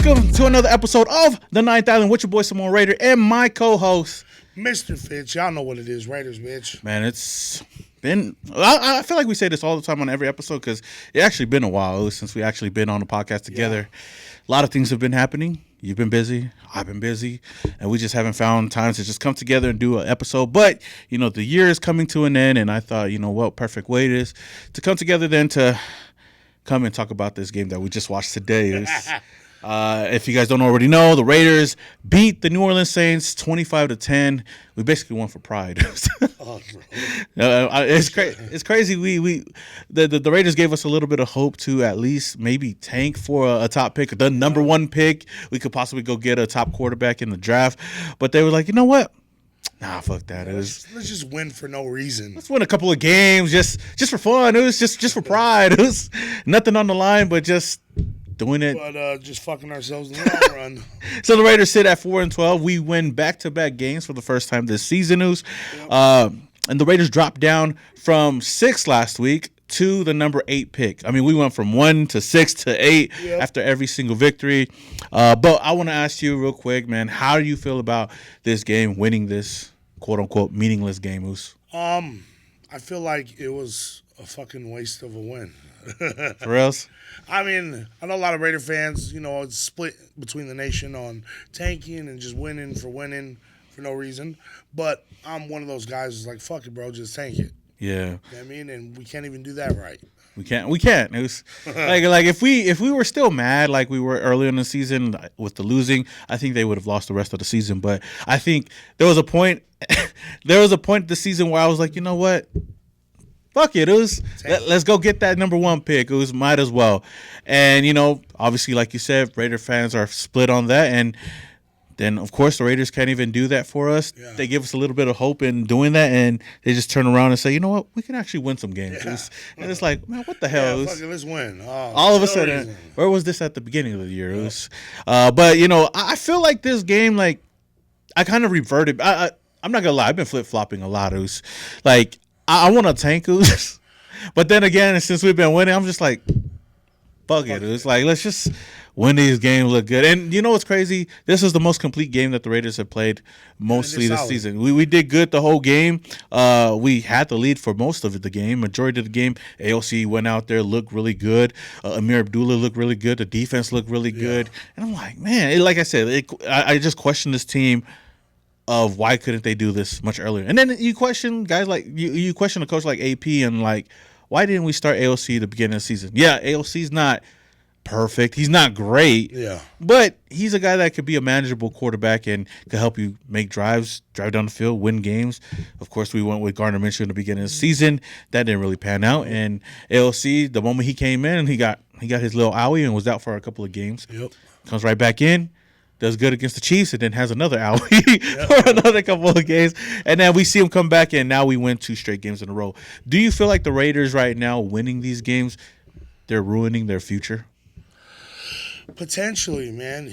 welcome to another episode of The Ninth Island with your boy Simone Raider and my co-host, Mr. Fitch. Y'all know what it is, Raiders, bitch. Man, it's been... I feel like we say this all the time on every episode because it actually been a while since we actually been on the podcast together. Yeah. A lot of things have been happening. You've been busy. I've been busy. And we just haven't found time to just come together and do an episode. But, you know, the year is coming to an end, and I thought, you know what, perfect way it is to come together then to come and talk about this game that we just watched today. If you guys don't already know, the Raiders beat the New Orleans Saints 25-10. We basically won for pride. It's crazy. The Raiders gave us a little bit of hope to at least maybe tank for a top pick, the number one pick. We could possibly go get a top quarterback in the draft, but they were like, you know what? Nah, fuck that. Let's just win for no reason. Let's win a couple of games just for fun. It was just for pride. It was nothing on the line, but just doing it. But just fucking ourselves in the long run. So the Raiders sit at 4-12. We win back-to-back games for the first time this season. Yep. And the Raiders dropped down from 6 last week to the number 8 pick. I mean, we went from 1 to 6 to 8 after every single victory. But I want to ask you real quick, man, how do you feel about this game, winning this quote-unquote meaningless game, Oos? I feel like it was a fucking waste of a win. For reals? I mean, I know a lot of Raider fans, you know, it's split between the nation on tanking and just winning for no reason. But I'm one of those guys who's like, fuck it, bro, just tank it. Yeah. You know what I mean? And we can't even do that right. We can't. It was like if we were still mad like we were earlier in the season with the losing, I think they would have lost the rest of the season. But I think there was a point this season where I was like, you know what? Fuck it. Let's go get that number 1 pick. It was might as well. And, you know, obviously, like you said, Raider fans are split on that. And then, of course, the Raiders can't even do that for us. Yeah. They give us a little bit of hope in doing that, and they just turn around and say, you know what, we can actually win some games. Yeah. And it's like, man, what the hell? Yeah, fuck it, let's win. All of a sudden, where was this at the beginning of the year? It was, but, you know, I feel like this game, like, I kind of reverted. I'm not going to lie. I've been flip-flopping a lot. It was like, I want to tank Oos, but then again, since we've been winning, I'm just like, fuck it. It's like, let's just win these games, look good. And you know what's crazy? This is the most complete game that the Raiders have played mostly this season. We did good the whole game. We had the lead for most of the game, majority of the game. AOC went out there, looked really good. Amir Abdullah looked really good. The defense looked really good. And I'm like, man, like I said, I just questioned this team of why couldn't they do this much earlier. And then you question guys like you question a coach like AP and like, why didn't we start AOC at the beginning of the season? Yeah, AOC's not perfect. He's not great. Yeah. But he's a guy that could be a manageable quarterback and could help you make drive down the field, win games. Of course, we went with Gardner Minshew in the beginning of the season. That didn't really pan out. And AOC, the moment he came in, he got his little owie and was out for a couple of games. Yep. Comes right back in. Does good against the Chiefs and then has another owie for another couple of games. And then we see him come back, and now we win 2 straight games in a row. Do you feel like the Raiders right now winning these games, they're ruining their future? Potentially, man.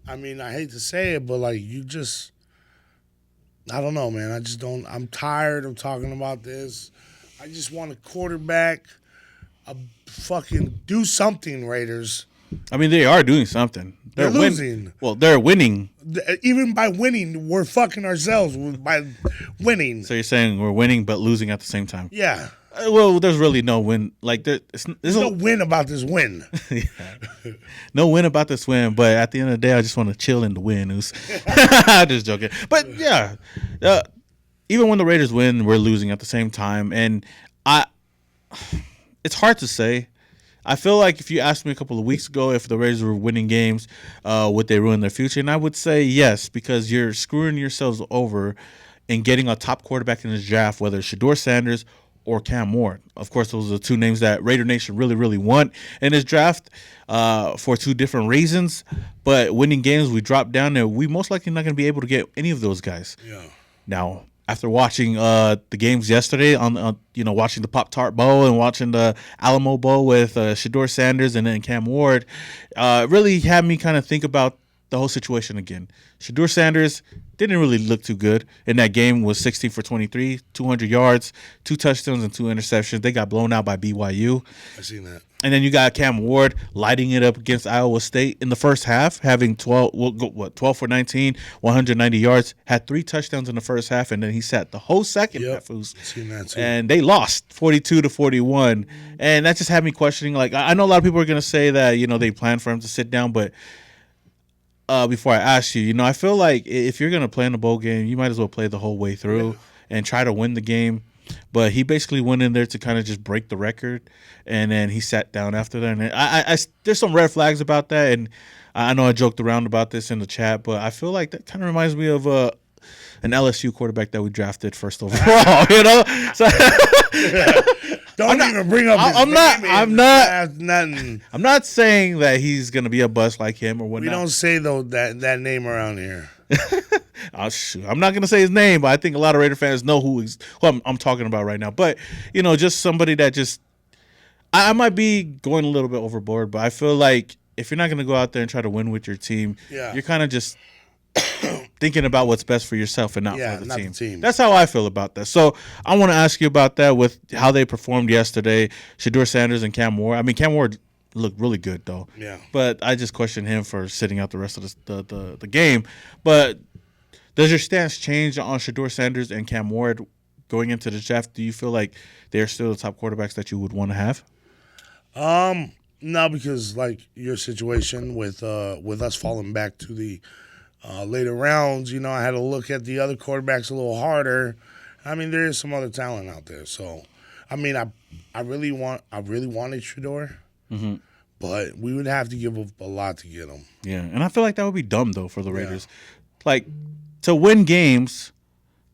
I mean, I hate to say it, but like I don't know, man. I'm tired of talking about this. I just want a quarterback, fucking do something, Raiders. I mean, they are doing something. They're losing. Well, they're winning. Even by winning, we're fucking ourselves by winning. So you're saying we're winning but losing at the same time? Yeah. Well, there's really no win. Like there's no win about this win. No win about this win. But at the end of the day, I just want to chill in the win. Just joking. But yeah, even when the Raiders win, we're losing at the same time, and it's hard to say. I feel like if you asked me a couple of weeks ago if the Raiders were winning games, would they ruin their future? And I would say yes, because you're screwing yourselves over in getting a top quarterback in this draft, whether it's Shedeur Sanders or Cam Ward. Of course, those are the 2 names that Raider Nation really, really want in this draft for 2 different reasons. But winning games, we drop down there. We most likely not going to be able to get any of those guys. Yeah. Now, after watching the games yesterday, watching the Pop-Tart Bowl and watching the Alamo Bowl with Shedeur Sanders and then Cam Ward, really had me kind of think about the whole situation again. Shedeur Sanders didn't really look too good in that game. Was 16 for 23, 200 yards, 2 touchdowns, and 2 interceptions. They got blown out by BYU. I seen that. And then you got Cam Ward lighting it up against Iowa State in the first half, having 12 for 19, 190 yards, had 3 touchdowns in the first half, and then he sat the whole second half. Seen that too. And they lost 42-41. And that just had me questioning. Like, I know a lot of people are going to say that, they planned for him to sit down, but before I ask you, I feel like if you're going to play in a bowl game, you might as well play the whole way through and try to win the game. But he basically went in there to kind of just break the record, and then he sat down after that. And I there's some red flags about that, and I know I joked around about this in the chat, but I feel like that kind of reminds me of an LSU quarterback that we drafted first overall. So Don't even bring up his name. I'm not saying that he's gonna be a bust like him or whatnot. We don't say though that name around here. I'm not gonna say his name, but I think a lot of Raider fans know who I'm talking about right now. But just somebody that I might be going a little bit overboard, but I feel like if you're not gonna go out there and try to win with your team, you're kind of just thinking about what's best for yourself and not for the team. That's how I feel about that. So I want to ask you about that with how they performed yesterday, Shedeur Sanders and Cam Ward. I mean, Cam Ward looked really good though. Yeah. But I just question him for sitting out the rest of the game. But does your stance change on Shedeur Sanders and Cam Ward going into the draft? Do you feel like they're still the top quarterbacks that you would want to have? No, because like your situation with us falling back to the later rounds, I had to look at the other quarterbacks a little harder. I mean, there is some other talent out there. So, I mean, I really wanted Shedeur, but we would have to give up a lot to get him. Yeah, and I feel like that would be dumb though for the Raiders, like to win games,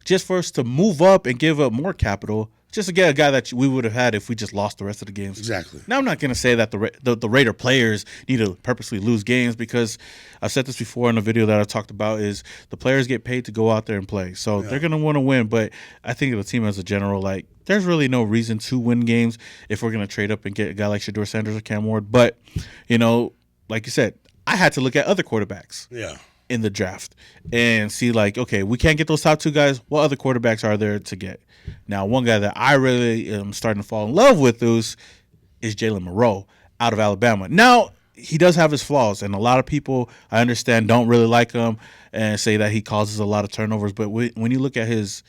just for us to move up and give up more capital. Just to get a guy that we would have had if we just lost the rest of the games. Exactly. Now, I'm not going to say that the Raider players need to purposely lose games, because I've said this before in a video that I talked about, is the players get paid to go out there and play. So they're going to want to win. But I think the team as a general, like, there's really no reason to win games if we're going to trade up and get a guy like Shedeur Sanders or Cam Ward. But, like you said, I had to look at other quarterbacks. Yeah. In the draft and see, like, okay, we can't get those top 2 guys. What other quarterbacks are there to get? Now, one guy that I really am starting to fall in love with is Jalen Milroe out of Alabama. Now, he does have his flaws, and a lot of people, I understand, don't really like him and say that he causes a lot of turnovers. But when you look at his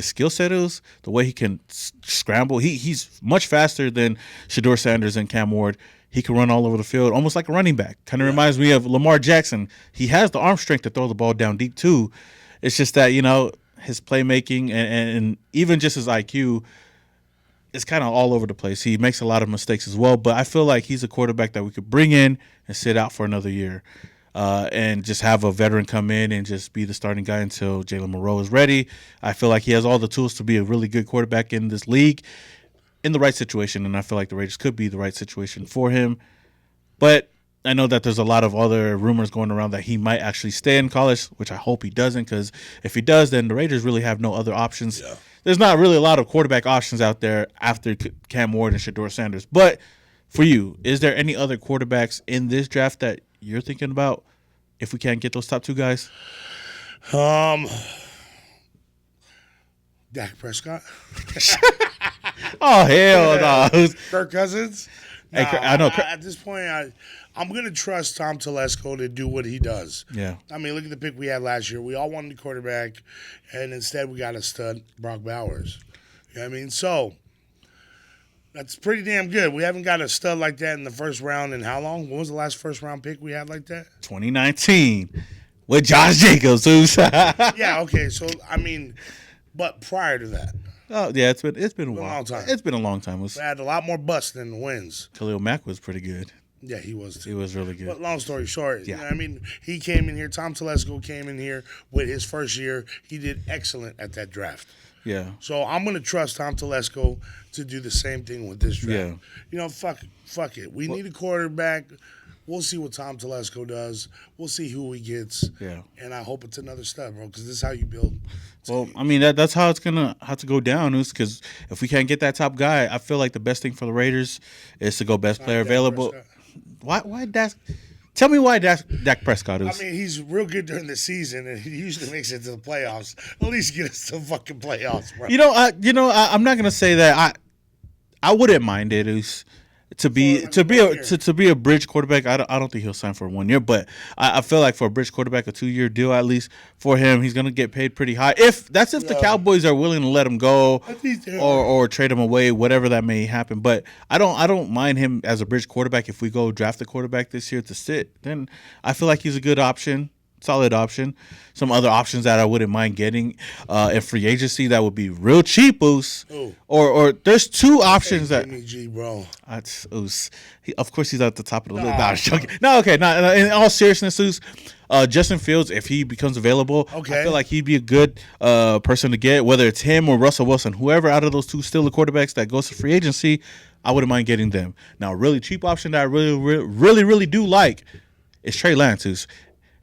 skill set is, the way he can scramble, he's much faster than Shedeur Sanders and Cam Ward. He can run all over the field, almost like a running back. Kind of reminds me of Lamar Jackson. He has the arm strength to throw the ball down deep too. It's just that, his playmaking and even just his IQ is kind of all over the place. He makes a lot of mistakes as well, but I feel like he's a quarterback that we could bring in and sit out for another year and just have a veteran come in and just be the starting guy until Jalen Milroe is ready. I feel like he has all the tools to be a really good quarterback in this league, in the right situation, and I feel like the Raiders could be the right situation for him. But I know that there's a lot of other rumors going around that he might actually stay in college, which I hope he doesn't, because if he does, then the Raiders really have no other options. Yeah. There's not really a lot of quarterback options out there after Cam Ward and Shedeur Sanders. But for you, is there any other quarterbacks in this draft that you're thinking about if we can't get those top 2 guys? Dak Prescott. Oh, hell no. Kirk Cousins. Nah, I know. At this point, I'm going to trust Tom Telesco to do what he does. Yeah. I mean, look at the pick we had last year. We all wanted a quarterback, and instead we got a stud, Brock Bowers. You know what I mean? So, that's pretty damn good. We haven't got a stud like that in the first round in how long? When was the last first-round pick we had like that? 2019 with Josh Jacobs. Yeah, okay. So, I mean, but prior to that. Oh, yeah, it's been a while. Long time. It's been a long time. We had a lot more busts than wins. Khalil Mack was pretty good. Yeah, he was too. He was really good. But long story short, I mean, he came in here. Tom Telesco came in here with his first year. He did excellent at that draft. Yeah. So I'm going to trust Tom Telesco to do the same thing with this draft. Yeah. Fuck it. We need a quarterback. We'll see what Tom Telesco does. We'll see who he gets. Yeah. And I hope it's another stud, bro, because this is how you build. Well, I mean, that's how it's going to have to go down, because if we can't get that top guy, I feel like the best thing for the Raiders is to go best player available. Why Tell me why Dak Prescott I is. mean, he's real good during the season, and he usually makes it to the playoffs. At least get us to the fucking playoffs, bro. I'm not gonna say that I wouldn't mind it. To be a bridge quarterback. I don't think he'll sign for 1 year, but I feel like for a bridge quarterback, a 2-year deal at least for him, he's gonna get paid pretty high. If the Cowboys are willing to let him go or trade him away, whatever that may happen. But I don't mind him as a bridge quarterback. If we go draft a quarterback this year to sit, then I feel like he's a good option. Solid option. Some other options that I wouldn't mind getting in free agency that would be real cheap, Oos. Or there's two options that. G, bro. Oos. Of course, he's at the top of the list. Nah, I'm joking. No, okay. No, in all seriousness, Oos, Justin Fields, if he becomes available, I feel like he'd be a good person to get. Whether it's him or Russell Wilson, whoever out of those two still the quarterbacks that goes to free agency, I wouldn't mind getting them. Now, a really cheap option that I really do like is Trey Lance, Oos.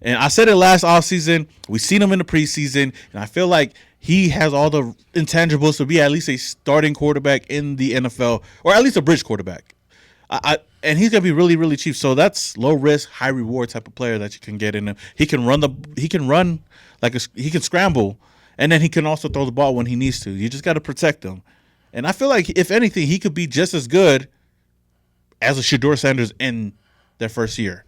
And I said it last offseason. We've seen him in the preseason, and I feel like he has all the intangibles to be at least a starting quarterback in the NFL, or at least a bridge quarterback. And he's gonna be really cheap. So that's low risk, high reward type of player that you can get in him. He can run he can scramble, and then he can also throw the ball when he needs to. You just got to protect him. And I feel like if anything, he could be just as good as a Shedeur Sanders in their first year.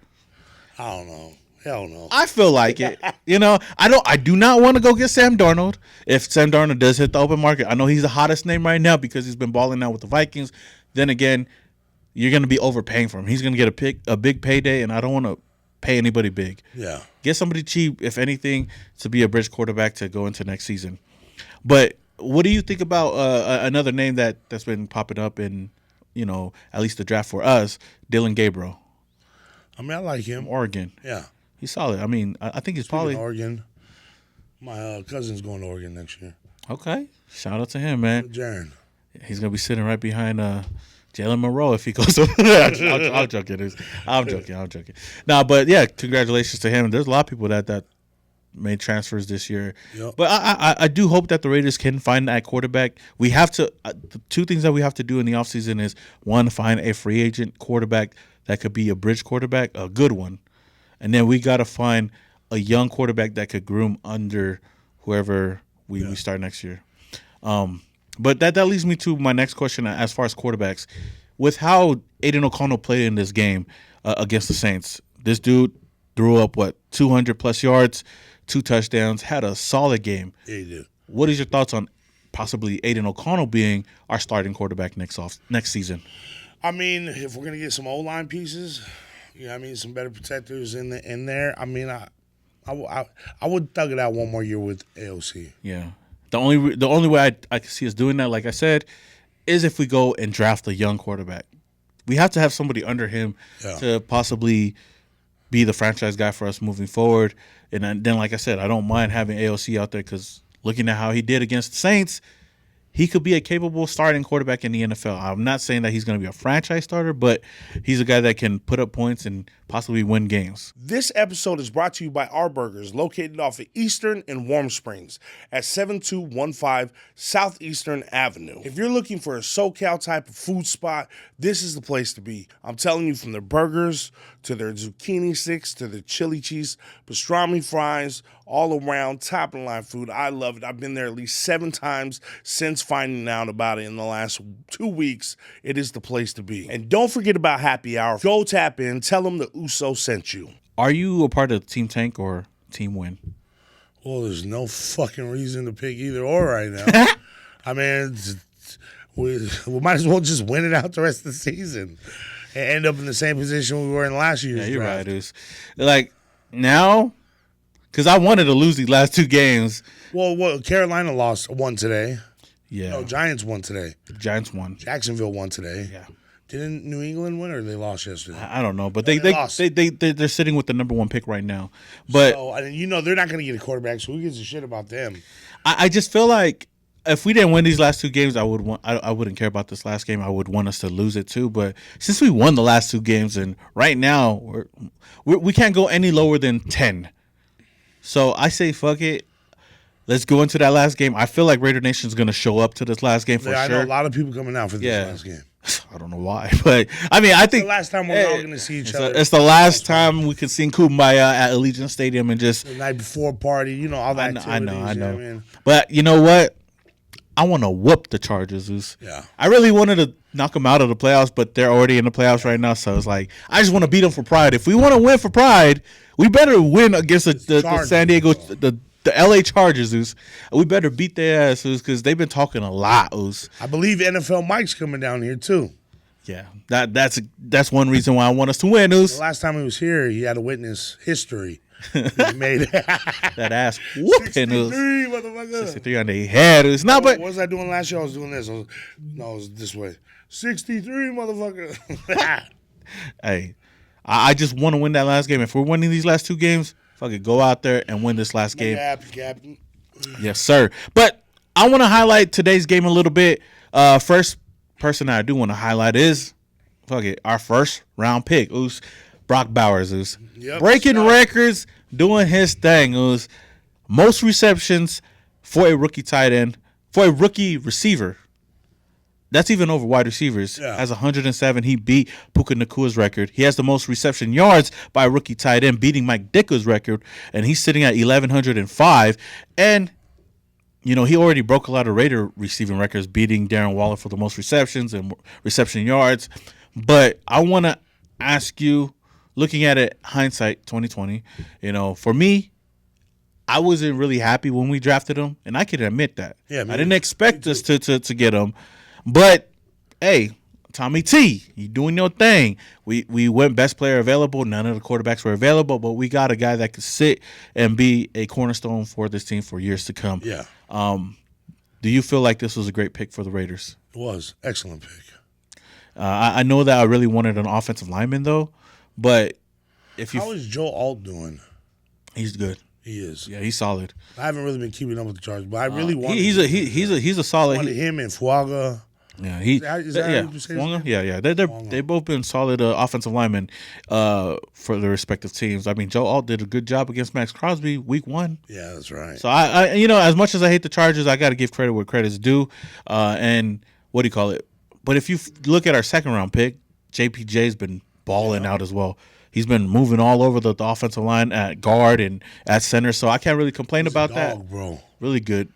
I don't know. Hell no. I feel like it. I do not want to go get Sam Darnold. If Sam Darnold does hit the open market, I know he's the hottest name right now because he's been balling out with the Vikings. Then again, you're going to be overpaying for him. He's going to get a big payday, and I don't want to pay anybody big. Yeah. Get somebody cheap, if anything, to be a bridge quarterback to go into next season. But what do you think about another name that's been popping up in, at least the draft for us, Dylan Gabriel? I mean, I like him. From Oregon. Yeah. He's solid. I mean, I think he's probably Oregon. My cousin's going to Oregon next year. Okay. Shout out to him, man. Jaron. He's gonna be sitting right behind Jalen Milroe if he goes over there. I'm joking. Nah, but yeah, congratulations to him. There's a lot of people that made transfers this year. Yep. But I do hope that the Raiders can find that quarterback. We have to the two things that we have to do in the offseason is, one, find a free agent quarterback that could be a bridge quarterback, a good one. And then we got to find a young quarterback that could groom under whoever we start next year. But that leads me to my next question as far as quarterbacks. With how Aiden O'Connell played in this game against the Saints, this dude threw up, 200-plus yards, 2 touchdowns, had a solid game. Yeah, he did. What is your thoughts on possibly Aiden O'Connell being our starting quarterback next season? I mean, if we're going to get some O-line pieces, some better protectors in there. I mean, I would thug it out one more year with AOC. Yeah. The only way I can see us doing that, like I said, is if we go and draft a young quarterback. We have to have somebody under him to possibly be the franchise guy for us moving forward. And then, like I said, I don't mind having AOC out there because looking at how he did against the Saints, he could be a capable starting quarterback in the NFL. I'm not saying that he's going to be a franchise starter, but he's a guy that can put up points and possibly win games. This episode is brought to you by Our Burgers, located off of Eastern and Warm Springs at 7215 Southeastern Avenue. If you're looking for a SoCal type of food spot, this is the place to be. I'm telling you, from their burgers to their zucchini sticks to their chili cheese, pastrami fries, all around top of the line food. I love it. I've been there at least 7 times since finding out about it in the last 2 weeks. It is the place to be. And don't forget about happy hour. Go tap in. Tell them the USO sent you. Are you a part of Team Tank or Team Win? Well, there's no fucking reason to pick either or right now. I mean, we might as well just win it out the rest of the season and end up in the same position we were in last year's draft. Yeah, you're right, dudes. Like, now, because I wanted to lose these last 2 games. Well, Carolina won today. Yeah. No, Giants won today. Giants won. Jacksonville won today. Yeah. Didn't New England win, or they lost yesterday? I don't know, but they lost. They're sitting with the number 1 pick right now. But so, they're not going to get a quarterback, so who gives a shit about them? I just feel like if we didn't win these last 2 games, I wouldn't care about this last game. I would want us to lose it too. But since we won the last 2 games, and right now we can't go any lower than 10. So I say fuck it. Let's go into that last game. I feel like Raider Nation is going to show up to this last game for sure. I know a lot of people coming out for this last game. I don't know why, but I mean, I think the last time we're all going to see each other. It's the last time we can sing Kumbaya at Allegiant Stadium and just the night before party, all that. I know. You know what I mean? But you know what? I want to whoop the Chargers. Yeah. I really wanted to knock them out of the playoffs, but they're already in the playoffs right now. So it's like I just want to beat them for pride. If we want to win for pride, we better win against the San Diego, the LA Chargers. We better beat their asses because they've been talking a lot. I believe NFL Mike's coming down here too. Yeah, that's one reason why I want us to win. The last time he was here, he had to witness history. He made that ass whooping. 63, motherfucker. 63 on their head. It's not, but what was I doing last year? I was doing this. I was this way. 63, motherfucker. Hey, I just want to win that last game. If we're winning these last two games, fuck it, go out there and win this last game. Happy, Captain. Yes, sir. But I want to highlight today's game a little bit. First person I do want to highlight is our first round pick. It was Brock Bowers. It was breaking records, doing his thing. It was most receptions for a rookie tight end, for a rookie receiver. That's even over wide receivers. Yeah. Has 107. He beat Puka Nakua's record. He has the most reception yards by a rookie tight end, beating Mike Ditka's record, and he's sitting at 1,105. And he already broke a lot of Raider receiving records, beating Darren Waller for the most receptions and reception yards. But I want to ask you, looking at it, hindsight 2020, for me, I wasn't really happy when we drafted him, and I can admit that. Yeah, I didn't expect us to get him. But, hey, Tommy T, you doing your thing. We went best player available. None of the quarterbacks were available, but we got a guy that could sit and be a cornerstone for this team for years to come. Yeah. Do you feel like this was a great pick for the Raiders? It was. Excellent pick. I know that I really wanted an offensive lineman, though, but how is Joe Alt doing? He's good. He is. Yeah, he's solid. I haven't really been keeping up with the Chargers, but I really want. He's a solid. Him and Fuaga. Yeah, they've both been solid offensive linemen for their respective teams. I mean, Joe Alt did a good job against Max Crosby week 1. Yeah, that's right. So I as much as I hate the Chargers, I got to give credit where credit's due. And what do you call it? But if you look at our second round pick, JPJ's been balling out as well. He's been moving all over the offensive line at guard and at center, so I can't really complain about that. Bro. Really good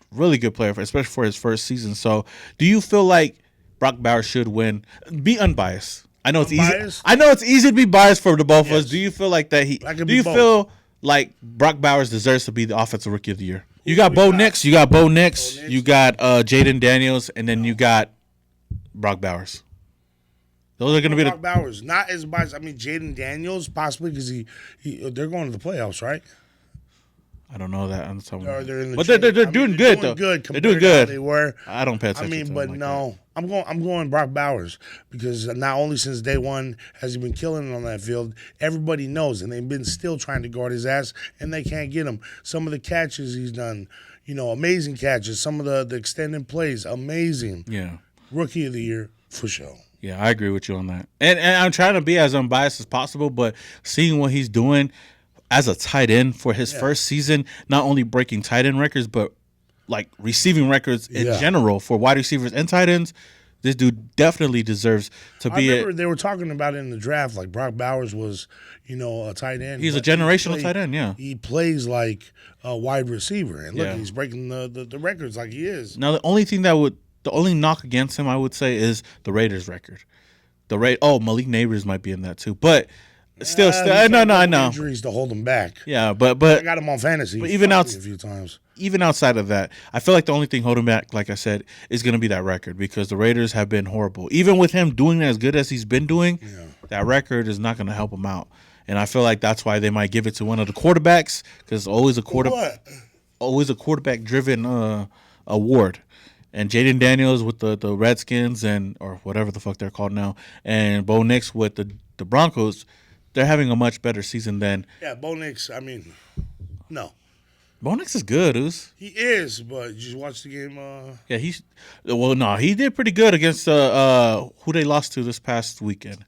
player, especially for his first season. So, do you feel like Brock Bowers should win? Be unbiased. I know it's easy. I know it's easy to be biased for the both of us. Do you feel like that? Do you feel like Brock Bowers deserves to be the offensive rookie of the year? You got Bo Nix. You got Jaden Daniels, and then you got Brock Bowers. Those are going to be Brock Bowers, not as biased. I mean, Jaden Daniels possibly because they're going to the playoffs, right? I don't know that. They're doing good though. They're doing good. They were. I don't pay attention. I'm going Brock Bowers because not only since day one has he been killing it on that field, everybody knows, and they've been still trying to guard his ass, and they can't get him. Some of the catches he's done, amazing catches. Some of the extended plays, amazing. Yeah, rookie of the year for sure. Yeah, I agree with you on that. And I'm trying to be as unbiased as possible, but seeing what he's doing as a tight end for his first season, not only breaking tight end records, but like receiving records in general for wide receivers and tight ends, this dude definitely deserves to be. I remember they were talking about it in the draft, like Brock Bowers was, a tight end. He's a generational tight end, yeah. He plays like a wide receiver, and look, he's breaking the records like he is. Now, the only knock against him, I would say, is the Raiders record. Malik Neighbors might be in that too, but still, I know. Injuries to hold him back. Yeah, but I got him on fantasy. But a few times. Even outside of that, I feel like the only thing holding back, like I said, is going to be that record because the Raiders have been horrible. Even with him doing as good as he's been doing, that record is not going to help him out. And I feel like that's why they might give it to one of the quarterbacks because always a quarterback-driven award. And Jaden Daniels with the Redskins or whatever the fuck they're called now, and Bo Nix with the Broncos, they're having a much better season than. Yeah, Bo Nix. I mean, no. Bo Nix is good, He is, but did you watch the game? Yeah, he did pretty good against who they lost to this past weekend.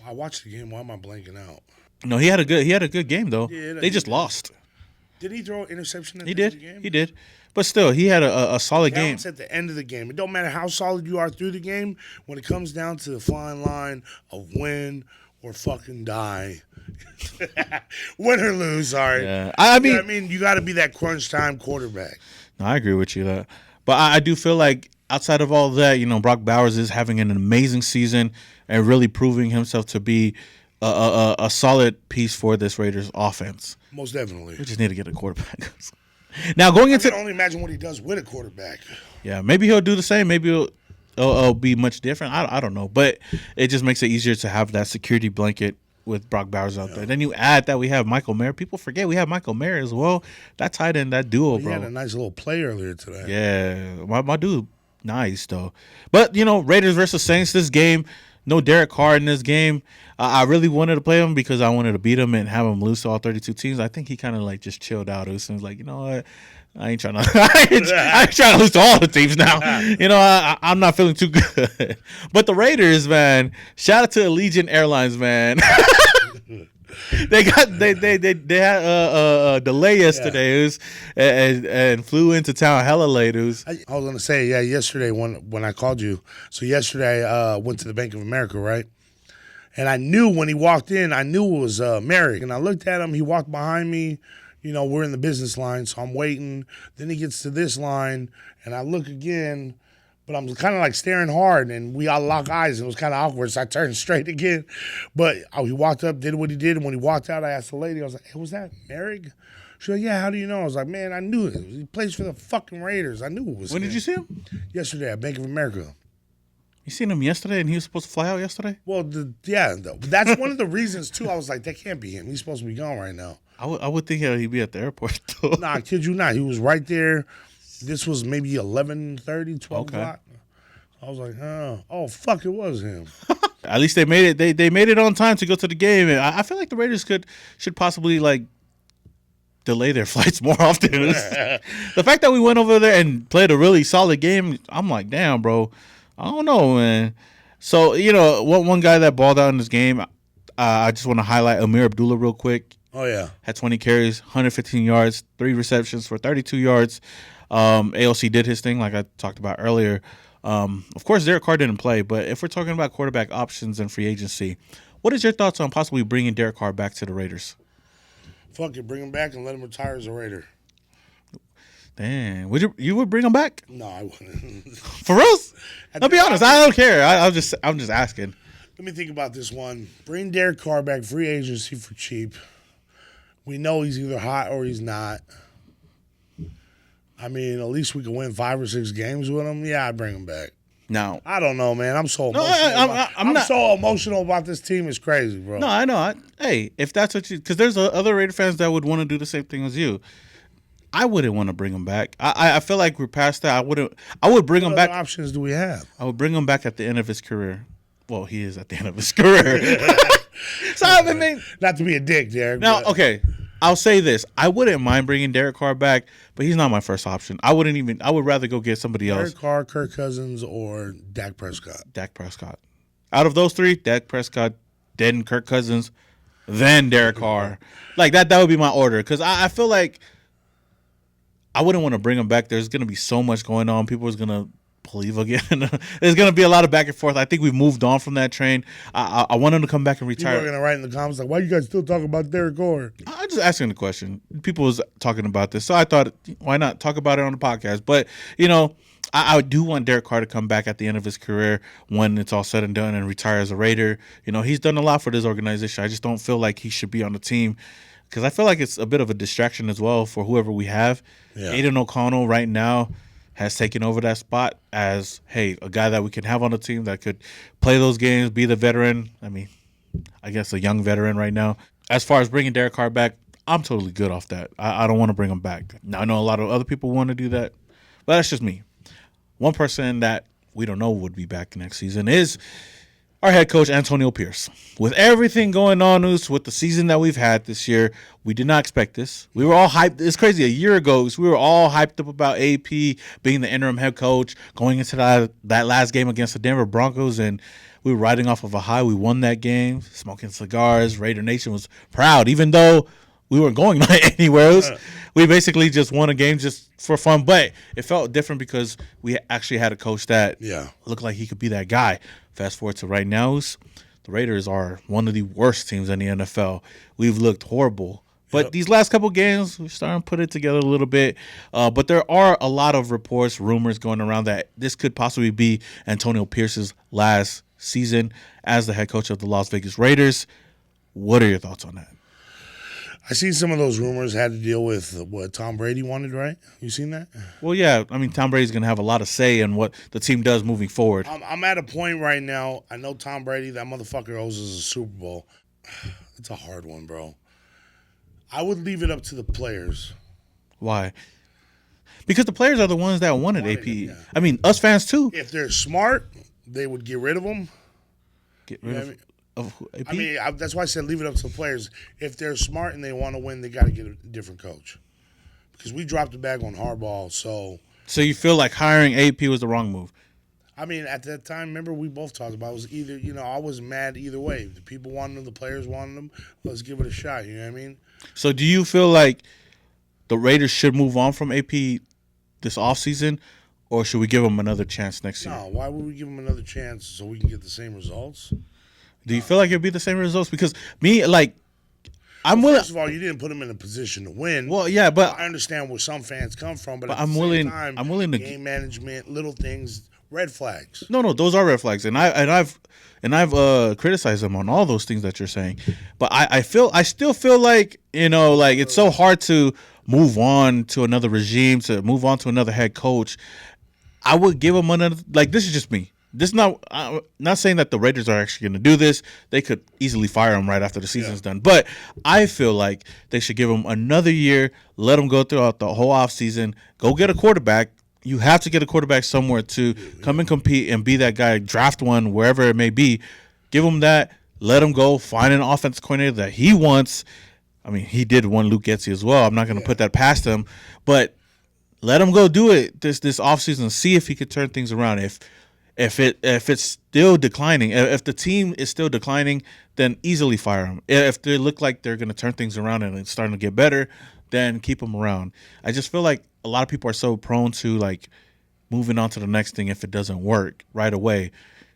I watched the game. Why am I blanking out? No, he had a good game though. Yeah, they just lost. Did he throw an interception at He the end did. of the game? He did. But still, he had a solid game. Counts at the end of the game. It don't matter how solid you are through the game. When it comes down to the fine line of win or fucking die, win or lose. Sorry. Yeah. I mean, you got to be that crunch time quarterback. No, I agree with you that. But I do feel like outside of all that, Brock Bowers is having an amazing season and really proving himself to be a solid piece for this Raiders offense. Most definitely. We just need to get a quarterback. Now going into, I can only imagine what he does with a quarterback. Yeah, maybe he'll do the same. Maybe it'll be much different. I don't know, but it just makes it easier to have that security blanket with Brock Bowers out there. Then you add that we have Michael Mayer. People forget we have Michael Mayer as well. That tight end, that duo, bro. He had a nice little play earlier today. Yeah, my dude, nice though. But Raiders versus Saints, this game. No Derek Carr in this game. I really wanted to play him because I wanted to beat him and have him lose to all 32 teams. I think he kind of like just chilled out. It was like, you know what? I ain't trying to. I ain't trying to lose to all the teams now. I'm not feeling too good. But the Raiders, man. Shout out to Allegiant Airlines, man. They had a delay yesterday, and flew into town hella late. I was gonna say, yesterday when I called you. So yesterday I went to the Bank of America, right? And I knew when he walked in, I knew it was Merrick. And I looked at him. He walked behind me. We're in the business line, so I'm waiting. Then he gets to this line, and I look again. But I'm kind of like staring hard, and we all lock eyes, and it was kind of awkward, so I turned straight again. But he walked up, did what he did, and when he walked out, I asked the lady, I was like, hey, was that Merrick? She's like, yeah, how do you know? I was like, man, I knew it. He plays for the fucking Raiders. I knew it was When him. did you see him? Yesterday at Bank of America. You seen him yesterday, and he was supposed to fly out yesterday? Well, that's one of the reasons, too. I was like, that can't be him. He's supposed to be gone right now. I would think he'd be at the airport, though. Nah, I kid you not. He was right there. This was maybe 11:30, 12 o'clock. I was like, oh, fuck, it was him. At least they made it. They made it on time to go to the game. And I feel like the Raiders should possibly delay their flights more often. The fact that we went over there and played a really solid game, I'm like, damn, bro. I don't know, man. So one guy that balled out in this game, I just want to highlight Amir Abdullah real quick. Oh yeah, had 20 carries, 115 yards, 3 receptions for 32 yards. AOC did his thing, like I talked about earlier. Of course, Derek Carr didn't play, but if we're talking about quarterback options and free agency, what is your thoughts on possibly bringing Derek Carr back to the Raiders? Fuck it, bring him back and let him retire as a Raider. Damn, you would bring him back? No, I wouldn't. For real? I'll be honest, I don't care. I'm just asking. Let me think about this one. Bring Derek Carr back, free agency for cheap. We know he's either hot or he's not. I mean, at least we can win 5 or 6 games with him. Yeah, I'd bring him back. No, I don't know, man. I'm so emotional. I'm so emotional about this team. It's crazy, bro. No, I know. Hey, if that's what you, because there's other Raider fans that would want to do the same thing as you. I wouldn't want to bring him back. I feel like we're past that. I would bring him back. What options do we have? I would bring him back at the end of his career. Well, he is at the end of his career. So I mean, not to be a dick, Derek. Now, okay, I'll say this: I wouldn't mind bringing Derek Carr back, but he's not my first option. I would rather go get somebody else. Derek Carr, Kirk Cousins, or Dak Prescott. Dak Prescott. Out of those 3, Dak Prescott, then Kirk Cousins, then Derek Carr. Like that would be my order, because I feel like I wouldn't want to bring him back. There's going to be so much going on. People is going to believe again. There's going to be a lot of back and forth. I think we've moved on from that train. I want him to come back and retire. People are going to write in the comments like, why you guys still talking about Derek Carr? I'm just asking the question. People was talking about this, so I thought, why not talk about it on the podcast? But, I do want Derek Carr to come back at the end of his career when it's all said and done and retire as a Raider. He's done a lot for this organization. I just don't feel like he should be on the team, because I feel like it's a bit of a distraction as well for whoever we have. Yeah. Aiden O'Connell right now has taken over that spot as, hey, a guy that we can have on the team that could play those games, be the veteran. I mean, I guess a young veteran right now. As far as bringing Derek Carr back, I'm totally good off that. I don't want to bring him back. Now, I know a lot of other people want to do that, but that's just me. One person that we don't know would be back next season is our head coach, Antonio Pierce. With everything going on, with the season that we've had this year, we did not expect this. We were all hyped. It's crazy. A year ago, we were all hyped up about AP being the interim head coach, going into that last game against the Denver Broncos, and we were riding off of a high. We won that game, smoking cigars. Raider Nation was proud, even though we weren't going anywhere else. We basically just won a game just for fun. But it felt different because we actually had a coach that looked like he could be that guy. Fast forward to right now, the Raiders are one of the worst teams in the NFL. We've looked horrible. But these last couple games, we're starting to put it together a little bit. But there are a lot of reports, rumors going around that this could possibly be Antonio Pierce's last season as the head coach of the Las Vegas Raiders. What are your thoughts on that? I seen some of those rumors had to deal with what Tom Brady wanted, right? You seen that? Well, yeah. I mean, Tom Brady's going to have a lot of say in what the team does moving forward. I'm at a point right now. I know Tom Brady, that motherfucker owes us a Super Bowl. It's a hard one, bro. I would leave it up to the players. Why? Because the players are the ones that wanted AP. Him, yeah. I mean, us fans too. If they're smart, they would get rid of him. Get rid of AP? I mean, that's why I said leave it up to the players. If they're smart and they want to win, they got to get a different coach. Because we dropped the bag on Harbaugh, so... So you feel like hiring AP was the wrong move? I mean, at that time, remember we both talked about it was either, I was mad either way. The people wanted him, the players wanted him. Let's give it a shot, you know what I mean? So do you feel like the Raiders should move on from AP this offseason, or should we give them another chance next year? No, why would we give them another chance so we can get the same results? Do you feel like it'd be the same results? Because me, like, I'm willing. First of all, you didn't put them in a position to win. Well, yeah, but I understand where some fans come from, but at I'm the willing. same time, I'm willing to game management, little things, red flags. No, those are red flags, and I've criticized them on all those things that you're saying. But I still feel like like it's so hard to move on to another regime, to move on to another head coach. I would give them another. Like, this is just me. This is not saying that the Raiders are actually going to do this. They could easily fire him right after the season's done. But I feel like they should give him another year, let him go throughout the whole offseason, go get a quarterback. You have to get a quarterback somewhere to come and compete and be that guy, draft one, wherever it may be. Give him that, let him go, find an offense coordinator that he wants. I mean, he did want Luke Getsy as well. I'm not going to put that past him. But let him go do it this offseason, see if he could turn things around. If it's still declining, if the team is still declining, then easily fire him. If they look like they're going to turn things around and it's starting to get better, then keep him around. I just feel like a lot of people are so prone to like moving on to the next thing if it doesn't work right away,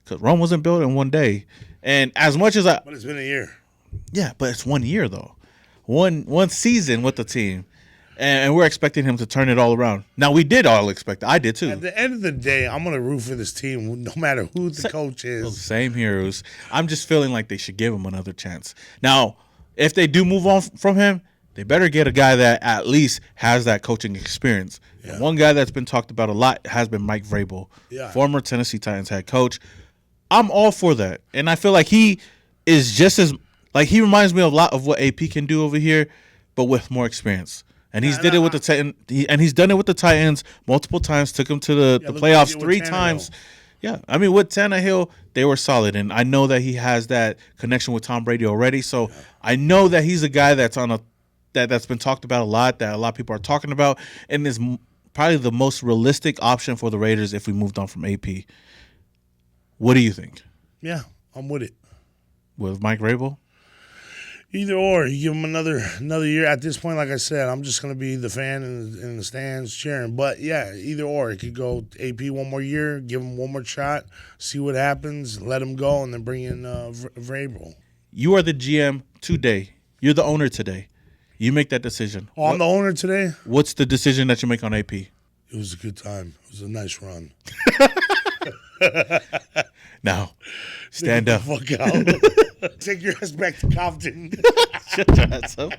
because Rome wasn't built in one day. And as much as but it's been a year. Yeah, but it's 1 year though, one season with the team. And we're expecting him to turn it all around. Now, we did all expect it. I did, too. At the end of the day, I'm going to root for this team no matter who the coach is. Same here. I'm just feeling like they should give him another chance. Now, if they do move on from him, they better get a guy that at least has that coaching experience. Yeah. And one guy that's been talked about a lot has been Mike Vrabel, former Tennessee Titans head coach. I'm all for that. And I feel like he is just as – like he reminds me a lot of what AP can do over here, but with more experience. And he's did it with the Titans, and he's done it with the Titans multiple times. Took him to the playoffs 3 times. Yeah, I mean with Tannehill, they were solid, and I know that he has that connection with Tom Brady already. So I know that he's a guy that's that's been talked about a lot, that a lot of people are talking about, and is probably the most realistic option for the Raiders if we moved on from AP. What do you think? Yeah, I'm with it. With Mike Vrabel? Either or, you give him another year. At this point, like I said, I'm just going to be the fan in the stands cheering. But, yeah, either or. It could go AP one more year, give him one more shot, see what happens, let him go, and then bring in Vrabel. You are the GM today. You're the owner today. You make that decision. Oh, I'm the owner today? What's the decision that you make on AP? It was a good time. It was a nice run. Now, stand up. Fuck out. Take your ass back to Compton. Shut your ass up.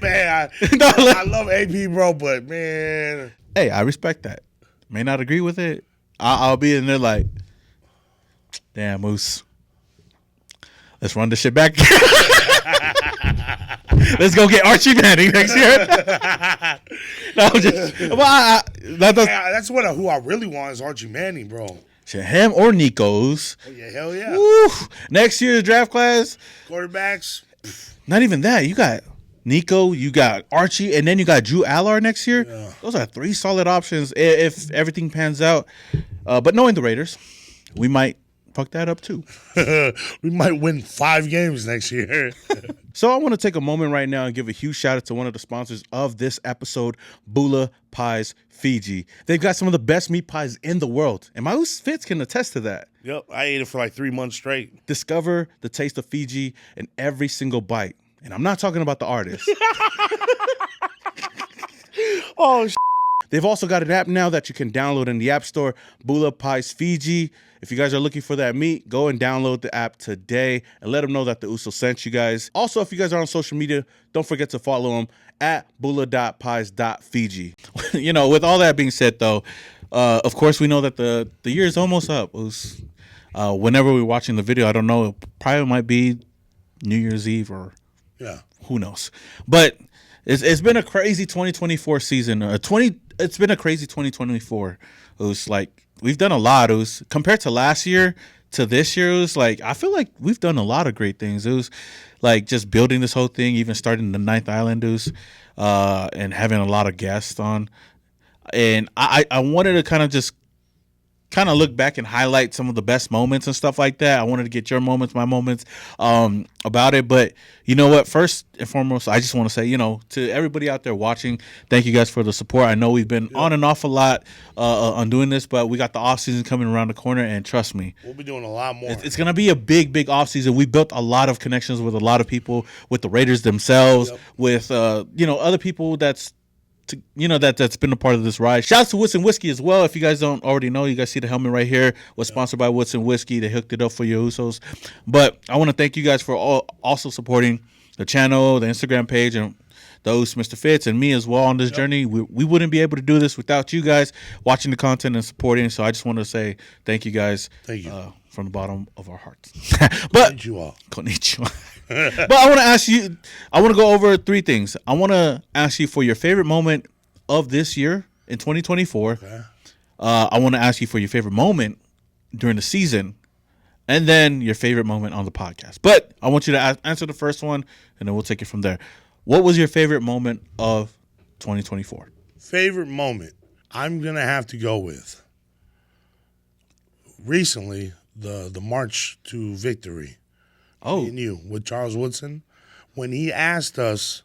Man, I love AP, bro, but man. Hey, I respect that. May not agree with it. I'll be in there like, damn, Moose. Let's run this shit back. Let's go get Archie Manning next year. No, that's who I really want is Archie Manning, bro. Shit, him or Nico's. Oh, yeah, hell yeah. Woo. Next year's draft class. Quarterbacks. Not even that. You got Nico, you got Archie, and then you got Drew Allard next year. Yeah. Those are 3 solid options if everything pans out. But knowing the Raiders, we might fuck that up too. We might win 5 games next year. So I want to take a moment right now and give a huge shout out to one of the sponsors of this episode, Bula Pies Fiji. They've got some of the best meat pies in the world, and my Fitz can attest to that. Yep, I ate it for like 3 months straight. Discover the taste of Fiji in every single bite. And I'm not talking about the artist. Oh, They've also got an app now that you can download in the App Store, Bula Pies Fiji. If you guys are looking for that meat, go and download the app today and let them know that the Uso sent you guys. Also, if you guys are on social media, don't forget to follow them at bula.pies.fiji. You know, with all that being said, though, of course, we know that the year is almost up. It was, whenever we're watching the video, I don't know, it probably might be New Year's Eve or who knows. But it's been a crazy 2024 season. It's been a crazy 2024. It was like we've done a lot. It was compared to last year to this year. It was like I feel like we've done a lot of great things. It was like just building this whole thing, even starting the 9th Island dudes, and having a lot of guests on. And I wanted to kind of look back and highlight some of the best moments and stuff like that. I wanted to get your moments, my moments about it. But you know what? First and foremost, I just want to say, you know, to everybody out there watching, thank you guys for the support. I know we've been on and off a lot on doing this, but we got the offseason coming around the corner, and trust me, we'll be doing a lot more. It's going to be a big, big offseason. We built a lot of connections with a lot of people, with the Raiders themselves, with, other people that's been a part of this ride. Shout out to Woodson Whiskey as well. If you guys don't already know, you guys see the helmet right here. Was sponsored by Woodson Whiskey. They hooked it up for your Usos. But I want to thank you guys for also supporting the channel, the Instagram page, and those Mr. Fitz and me as well on this journey. We wouldn't be able to do this without you guys watching the content and supporting. So I just want to say thank you guys. Thank you. From the bottom of our hearts. But Konnichiwa. But I want to ask you, I want to go over 3 things. I want to ask you for your favorite moment of this year in 2024. Okay. I want to ask you for your favorite moment during the season, and then your favorite moment on the podcast. But I want you to answer the first one, and then we'll take it from there. What was your favorite moment of 2024? Favorite moment? I'm going to have to go with recently the March to Victory. Oh. Me and you, with Charles Woodson. When he asked us,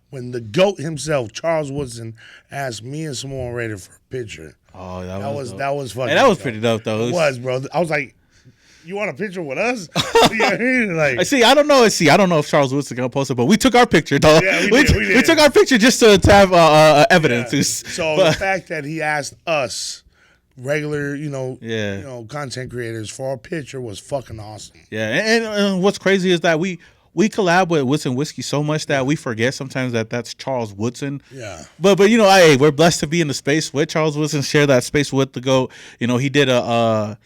when the GOAT himself, Charles Woodson, asked me and Samoan Raider for a picture. Oh, that was fucking. Hey, that was pretty dope, though. It was, bro. I was like, "You want a picture with us?" You know what I mean? Like, I don't know if Charles Woodson gonna post it, but we took our picture, though. Yeah, we did. We took our picture just to have evidence. Yeah. So the fact that he asked us, regular, content creators, for our picture was fucking awesome. Yeah, and what's crazy is that we collab with Woodson Whiskey so much that we forget sometimes that that's Charles Woodson. Yeah. But we're blessed to be in the space with Charles Woodson, share that space with the GOAT. You know, he did the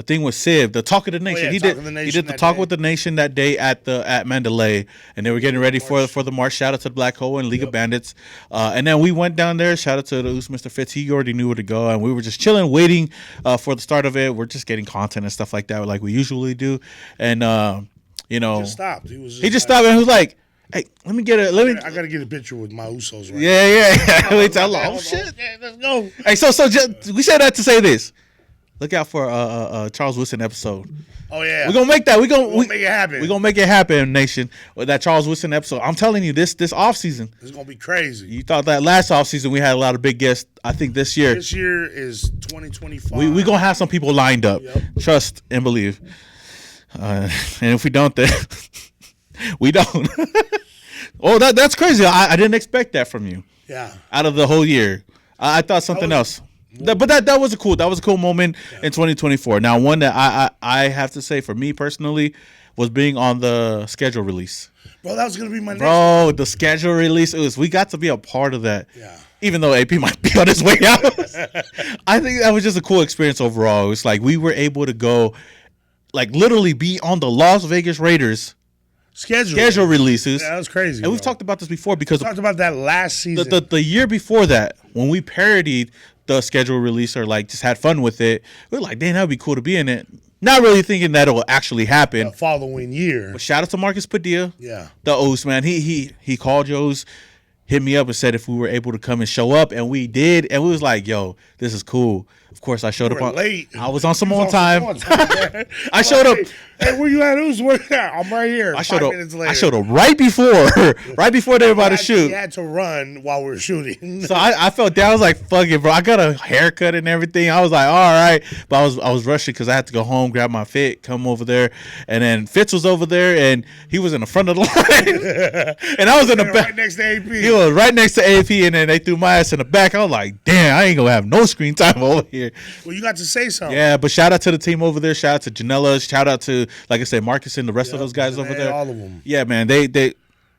thing with Civ, the Talk of the Nation. He did the Talk with the Nation that day at Mandalay, and they were getting ready for the march. Shout out to the Black Hole and League of Bandits, and then we went down there. Shout out to the Mr. Fitz. He already knew where to go, and we were just chilling, waiting for the start of it. We're just getting content and stuff like that, like we usually do. And he just stopped. He just stopped, and he was like, "Hey, I gotta get a picture with my Usos right now." Yeah. Oh shit, let's go. Hey, so we said that to say this. Look out for a Charles Woodson episode. Oh yeah, we're gonna make that. We're gonna make it happen. We're gonna make it happen, nation. With that Charles Woodson episode, I'm telling you, this off season, it's gonna be crazy. You thought that last off season we had a lot of big guests. I think this year is 2025. We're gonna have some people lined up. Yep. Trust and believe. And if we don't, then we don't. Oh, that's crazy. I didn't expect that from you. Yeah. Out of the whole year, I thought something else. But that was a cool moment in 2024. Now, one that I have to say for me personally was being on the schedule release. Bro, that was gonna be my next. Bro, the schedule release. We got to be a part of that. Yeah. Even though AP might be on his way out, I think that was just a cool experience overall. It was like we were able to go, like literally be on the Las Vegas Raiders schedule releases. Yeah, that was crazy. And we've talked about this before because we talked about that last season. The year before that, when we parodied the schedule release or like just had fun with it, we were like, damn, that would be cool to be in it. Not really thinking that it will actually happen. The following year. But shout out to Marcus Padilla. Yeah. The O's, man. He called Joe's, hit me up and said if we were able to come and show up, and we did. And we was like, yo, this is cool. Of course, I showed up on. Late. I was on some on time. I showed up. Hey, where you at? Who's where? I'm right here. I showed 5 up. minutes later. I showed up right before they were about to shoot. He had to run while we were shooting. So I felt down. I was like, "Fuck it, bro." I got a haircut and everything. I was like, "All right," but I was rushing because I had to go home, grab my fit, come over there, and then Fitz was over there, and he was in the front of the line, and I was in the back, right next to AP. He was right next to AP, and then they threw my ass in the back. I was like, "Damn, I ain't gonna have no screen time over here." Well, you got to say something. Yeah, but shout out to the team over there. Shout out to Janella. Shout out to, like I said, Marcus and the rest of those guys over there. All of them. Yeah, man.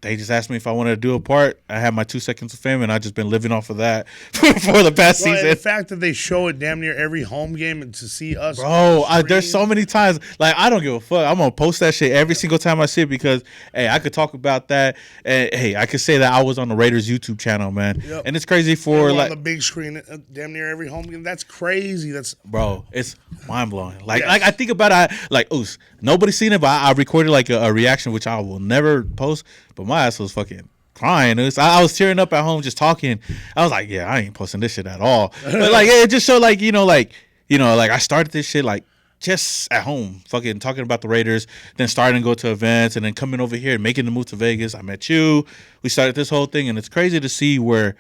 They just asked me if I wanted to do a part. I had my 2 seconds of fame, and I've just been living off of that for the past season. The fact that they show it damn near every home game and to see us. Bro, there's so many times. Like, I don't give a fuck. I'm going to post that shit every single time I see it because, hey, I could talk about that. And, hey, I could say that I was on the Raiders YouTube channel, man. Yep. And it's crazy for, like. on the big screen damn near every home game. That's crazy. Bro, it's mind-blowing. Like, I think about it. Like, oof, nobody's seen it, but I recorded, like, a reaction, which I will never post. But my ass was fucking crying. I was tearing up at home just talking. I was like, yeah, I ain't posting this shit at all. But like, it just showed like I started this shit like just at home, fucking talking about the Raiders, then starting to go to events, and then coming over here and making the move to Vegas. I met you. We started this whole thing, and it's crazy to see where,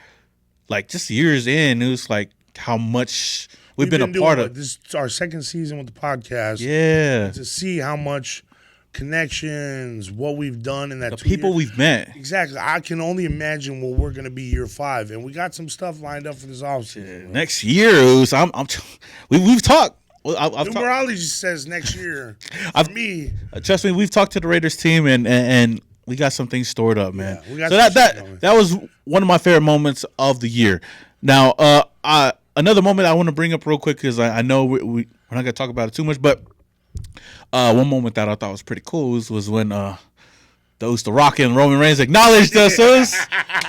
like, just years in, it was like how much we've been a part of. This is our second season with the podcast. Yeah. To see how much connections, what we've done in that the people we've met. Exactly. I can only imagine what we're going to be year 5, and we got some stuff lined up for this offseason. Next year, we've talked. Numerology says next year. For me, trust me, we've talked to the Raiders team, and we got some things stored up, man. Yeah, we got so that was one of my favorite moments of the year. Now, another moment I want to bring up real quick because I know we're not going to talk about it too much, but one moment that I thought was pretty cool was when The Rock and Roman Reigns acknowledged us.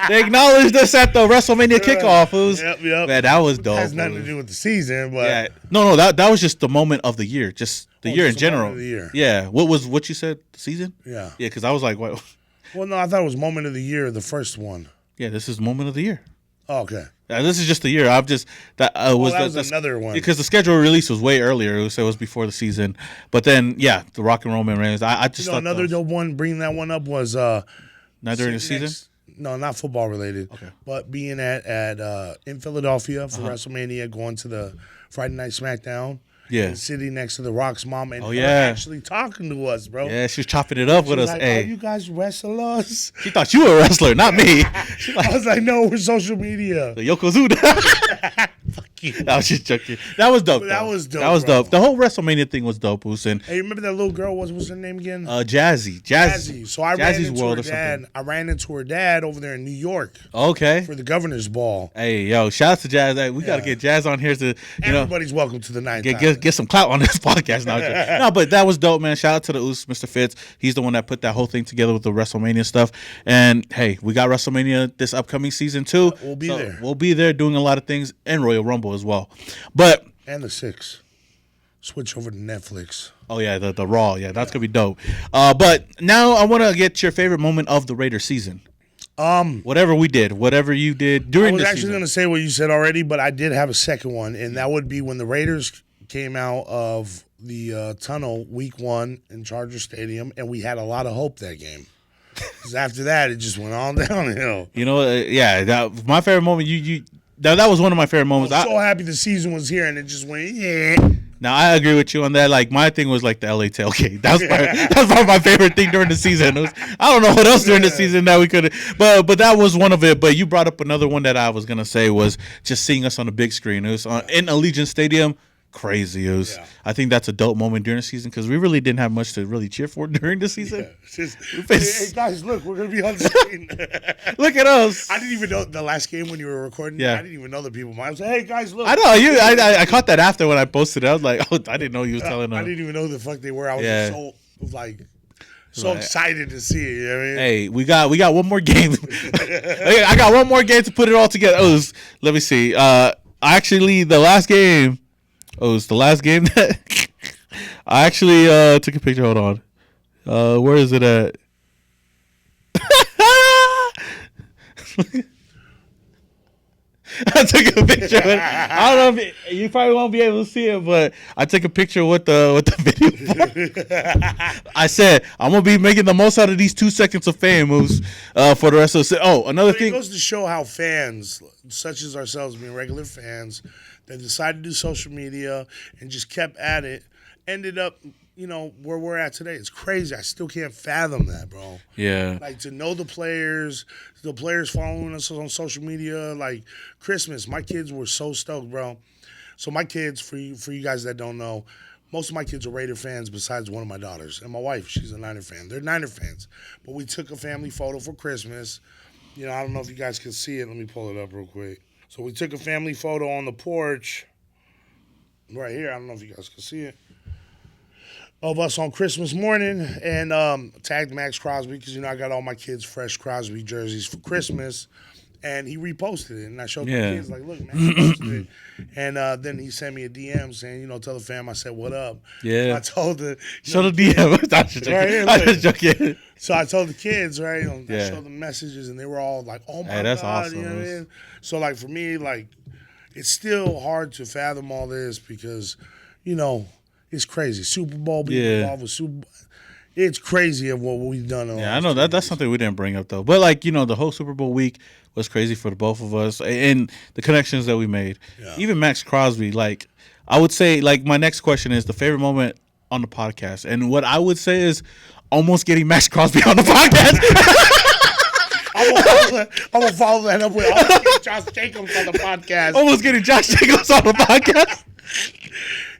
They acknowledged us at the WrestleMania kickoff. Yep. Man, that was dope. It has nothing to do with the season, but yeah. No, that was just the moment of the year, just the year in general. Of the year. Yeah. What you said? The season? Yeah. Yeah, because I was like, what? Well, no, I thought it was moment of the year, the first one. Yeah, this is moment of the year. Oh, okay. This is just the year. I've just that was another one because the schedule release was way earlier, so it was before the season. But then, yeah, The Rock and Roman Reigns. I just thought another dope one. Bringing that one up was not during the season. No, not football related. Okay, but being at in Philadelphia for WrestleMania, going to the Friday Night SmackDown. Yeah, and sitting next to The Rock's mom and actually talking to us, bro. Yeah, she was chopping it up with us. Like, hey, are you guys wrestlers? She thought you were a wrestler, not me. I was like, no, we're social media. The Yokozuna. Fuck you. I was just joking. That was dope. That was dope. That was dope. The whole WrestleMania thing was dope, Usain. Hey, remember that little girl? What's her name again? Jazzy. So I ran into her dad. I ran into her dad over there in New York. Okay. For the Governor's Ball. Hey, yo, shout out to Jazz. Hey, we got to get Jazz on here to everybody's welcome to the night. Get some clout on this podcast now. No, but that was dope, man. Shout out to the Oos, Mr. Fitz. He's the one that put that whole thing together with the WrestleMania stuff. And hey, we got WrestleMania this upcoming season too. We'll be there. We'll be there doing a lot of things, and Royal Rumble as well. But and the 6 switch over to Netflix. Oh yeah, the Raw. Yeah, that's gonna be dope. But now I want to get your favorite moment of the Raiders season. Whatever you did during the season. I was actually gonna say what you said already, but I did have a second one, and that would be when the Raiders came out of the tunnel week 1 in Charger Stadium, and we had a lot of hope that game. Because after that, it just went on downhill. You know, my favorite moment. That was one of my favorite moments. I'm so happy the season was here, and it just went. Yeah. Now I agree with you on that. Like my thing was like the LA tailgate. That's probably my favorite thing during the season. I don't know what else during the season that we could, but that was one of it. But you brought up another one that I was gonna say was just seeing us on the big screen. It was in Allegiant Stadium. Crazy. I think that's a dope moment during the season because we really didn't have much to really cheer for during the season. Yeah, hey guys, look, we're gonna be on the screen. Look at us. I didn't even know the last game when you were recording. Yeah. I didn't even know the people. I was like, hey guys, look. I know you. I caught that after when I posted it. I was like, oh, I didn't know you was telling them. I didn't even know the fuck they were. I was so excited to see it. You know what I mean? Hey, we got one more game. I got one more game to put it all together. Let me see. Actually, the last game. It's the last game that I actually took a picture. Hold on. Where is it at? I took a picture of it. I don't know if you probably won't be able to see it, but I took a picture with the video. I said, I'm going to be making the most out of these 2 seconds of fame moves for the rest of the another thing. It goes to show how fans, such as ourselves, being regular fans, that decided to do social media and just kept at it, ended up, where we're at today. It's crazy. I still can't fathom that, bro. Yeah. Like, to know the players following us on social media, like Christmas, my kids were so stoked, bro. So my kids, for you guys that don't know, most of my kids are Raider fans besides one of my daughters. And my wife, she's a Niner fan. They're Niner fans. But we took a family photo for Christmas. I don't know if you guys can see it. Let me pull it up real quick. So we took a family photo on the porch right here. I don't know if you guys can see it. Of us on Christmas morning, and tagged Max Crosby because I got all my kids fresh Crosby jerseys for Christmas, and he reposted it, and I showed the kids like, look, Max posted it, and then he sent me a DM saying, tell the fam I said what up. Yeah, so I told the show the DM. I just joking. So I told the kids, right? I showed them messages, and they were all like, oh my that's God, awesome. You know what I mean? So like for me, like it's still hard to fathom all this because it's crazy. Super Bowl being involved with Super Bowl. It's crazy of what we've done. I know that's something we didn't bring up though. But the whole Super Bowl week was crazy for the both of us and the connections that we made. Yeah. Even Max Crosby, I would say, my next question is the favorite moment on the podcast, and what I would say is almost getting Max Crosby on the podcast. I'm gonna follow that up with almost getting Josh Jacobs on the podcast. Almost getting Josh Jacobs on the podcast.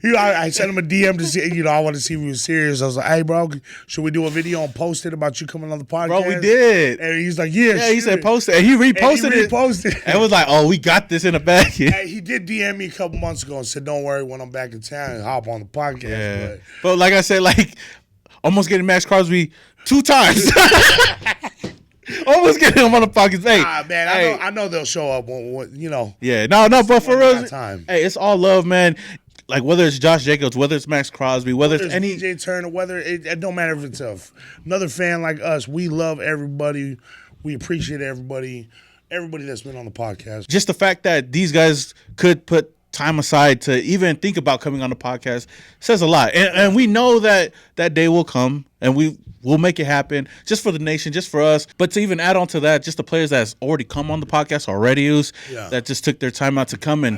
I sent him a DM to see, I wanted to see if he was serious. I was like, hey, bro, should we do a video and post it about you coming on the podcast? Bro, we did. And he's like, yeah, he said post it. And he reposted it. And it was like, oh, we got this in the bag. Hey, he did DM me a couple months ago and said, don't worry, when I'm back in town, and hop on the podcast. Yeah. But like I said, almost getting Max Crosby 2 times. Almost getting him on the podcast. Hey, man, I know they'll show up Yeah, no, but for real, hey, it's all love, man. Whether it's Josh Jacobs, whether it's Max Crosby, whether it's any DJ Turner, whether it don't matter if it's another fan like us. We love everybody. We appreciate everybody that's been on the podcast. Just the fact that these guys could put time aside to even think about coming on the podcast says a lot. And we know that day will come, and we'll make it happen just for the nation, just for us. But to even add on to that, just the players that's already come on the podcast already, that just took their time out to come and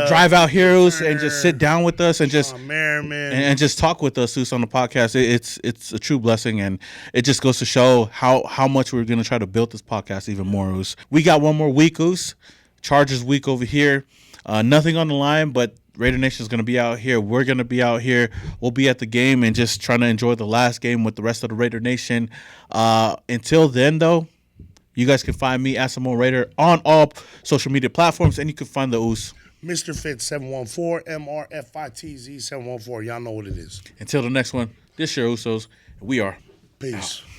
drive out here, and just sit down with us and just and just talk with us, on the podcast. It's a true blessing, and it just goes to show how much we're going to try to build this podcast even more. We got one more week, Chargers week over here. Nothing on the line, but Raider Nation is going to be out here. We're going to be out here. We'll be at the game and just trying to enjoy the last game with the rest of the Raider Nation. Until then, though, you guys can find me, Simone Raider, on all social media platforms, and you can find the Oos. Mr. Fitz 714, MRFITZ 714. Y'all know what it is. Until the next one, this your Usos. We are peace. Out.